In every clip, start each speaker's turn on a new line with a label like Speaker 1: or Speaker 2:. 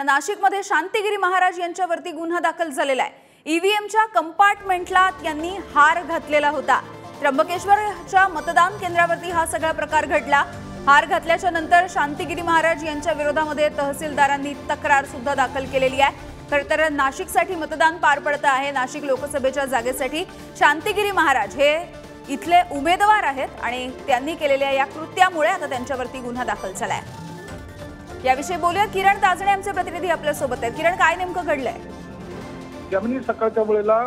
Speaker 1: नाशिकमध्ये शांतिगिरी महाराज यांच्यावरती गुन्हा दाखल झालेला आहे। ईव्हीएमच्या कंपार्टमेंटला त्यांनी हार घातलेला होता। त्र्यंबकेश्वरच्या मतदान केंद्रावरती हा सगळा प्रकार घडला। हार घातल्याच्या नंतर शांतिगिरी महाराज यांच्या विरोधामध्ये तहसीलदारांनी तक्रार सुद्धा दाखल केलेली आहे। तर नाशिकसाठी मतदान पार पडत आहे। नाशिक लोकसभेच्या जागेसाठी शांतिगिरी महाराज हे इथले उमेदवार आहेत आणि त्यांनी केलेल्या या कृत्यामुळे आता त्यांच्यावरती गुन्हा दाखल झालाय। याविषयी बोलूया, किरण ताजणे आमचे प्रतिनिधी आपल्या सोबत आहेत। किरण, काय नेमकं घडलंय?
Speaker 2: यामिनी सकाळच्या वेळेला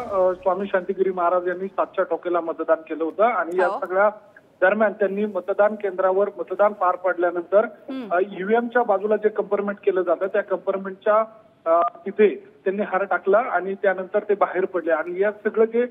Speaker 2: स्वामी शांतिगिरी महाराज यांनी 7च्या टोकेला मतदान केलं होतं आणि या सगळ्या दरम्यान त्यांनी मतदान केंद्रावर मतदान पार पडल्यानंतर ईव्हीएमच्या बाजूला जे कंपार्टमेंट केलं जातं त्या कंपार्टमेंटच्या तिथे त्यांनी हार टाकला आणि त्यानंतर ते बाहेर पडले आणि या सगळं जे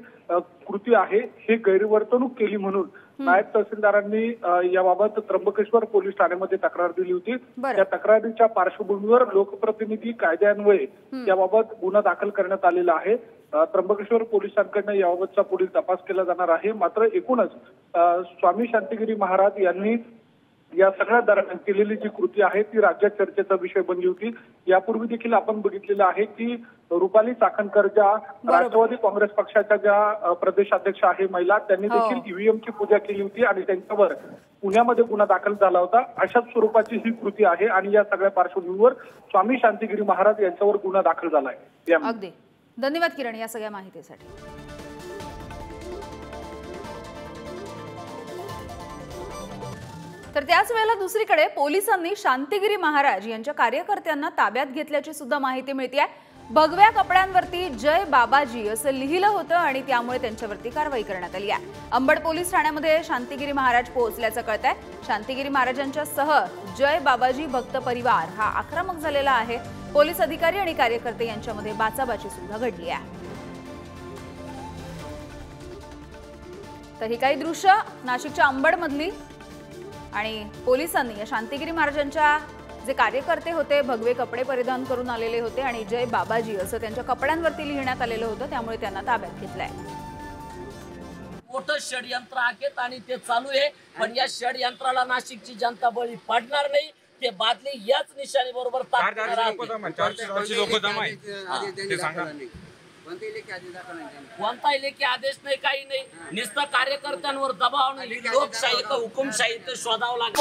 Speaker 2: कृती आहे हे गैरवर्तणूक केली म्हणून नायब तहसीलदारांनी याबाबत त्र्यंबकेश्वर पोलीस ठाण्यामध्ये तक्रार दिली होती। त्या तक्रारीच्या पार्श्वभूमीवर लोकप्रतिनिधी कायद्यान्वये याबाबत गुन्हा दाखल करण्यात आलेला आहे। त्र्यंबकेश्वर पोलिसांकडून याबाबतचा पुढील तपास केला जाणार आहे। मात्र एकूणच स्वामी शांतिगिरी महाराज यांनी या सगळ्या दरम्यान केलेली जी कृती आहे ती राज्यात चर्चेचा विषय बनली होती। यापूर्वी देखील आपण बघितलेलं आहे की रुपाली चाकणकर ज्या राष्ट्रवादी काँग्रेस पक्षाच्या ज्या प्रदेशाध्यक्ष आहे महिला, त्यांनी देखील ईव्हीएमची पूजा केली होती आणि त्यांच्यावर पुण्यामध्ये गुन्हा दाखल झाला होता। अशाच स्वरूपाची ही कृती आहे आणि या सगळ्या पार्श्वभूमीवर स्वामी शांतिगिरी महाराज यांच्यावर गुन्हा दाखल झाला आहे।
Speaker 1: अगदी धन्यवाद किरण या सगळ्या माहितीसाठी। तर त्याच वेळेला दुसरीकडे पोलिसांनी शांतिगिरी महाराज यांच्या कार्यकर्त्यांना ताब्यात घेतल्याची सुद्धा माहिती मिळते आहे। भगव्या कपड्यांवरती जय बाबाजी असं लिहिलं होतं आणि त्यामुळे त्यांच्यावरती कारवाई करण्यात आली आहे। अंबड पोलीस ठाण्यामध्ये शांतिगिरी महाराज पोहोचल्याचं कळतंय। शांतिगिरी महाराजांच्या सह जय बाबाजी भक्त परिवार हा आक्रमक झालेला आहे। पोलीस अधिकारी आणि कार्यकर्ते यांच्यामध्ये बाचाबाची सुद्धा घडली आहे। तर ही काही दृश्य नाशिकच्या अंबड मधली आणि पोलिसांनी या शांतिगिरी महाराजांच्या जे कार्यकर्ते होते भगवे कपडे परिधान करून आलेले होते आणि जय बाबाजी असं त्यांच्या कपड्यांवरती लिहिण्यात आलेलं होतं, त्यामुळे त्यांना ताब्यात घेतलंय।
Speaker 3: मोठं षडयंत्र आहेत आणि ते चालू आहे, पण या षडयंत्राला नाशिकची जनता बळी पडणार नाही। ते बादली याच निशाणी बरोबर कोणताही लेखी आदेश नाही, काही नाही, नुसतं कार्यकर्त्यांवर दबाव नाही। लोकशाही का हुकुमशाही ते शोधावं लागेल।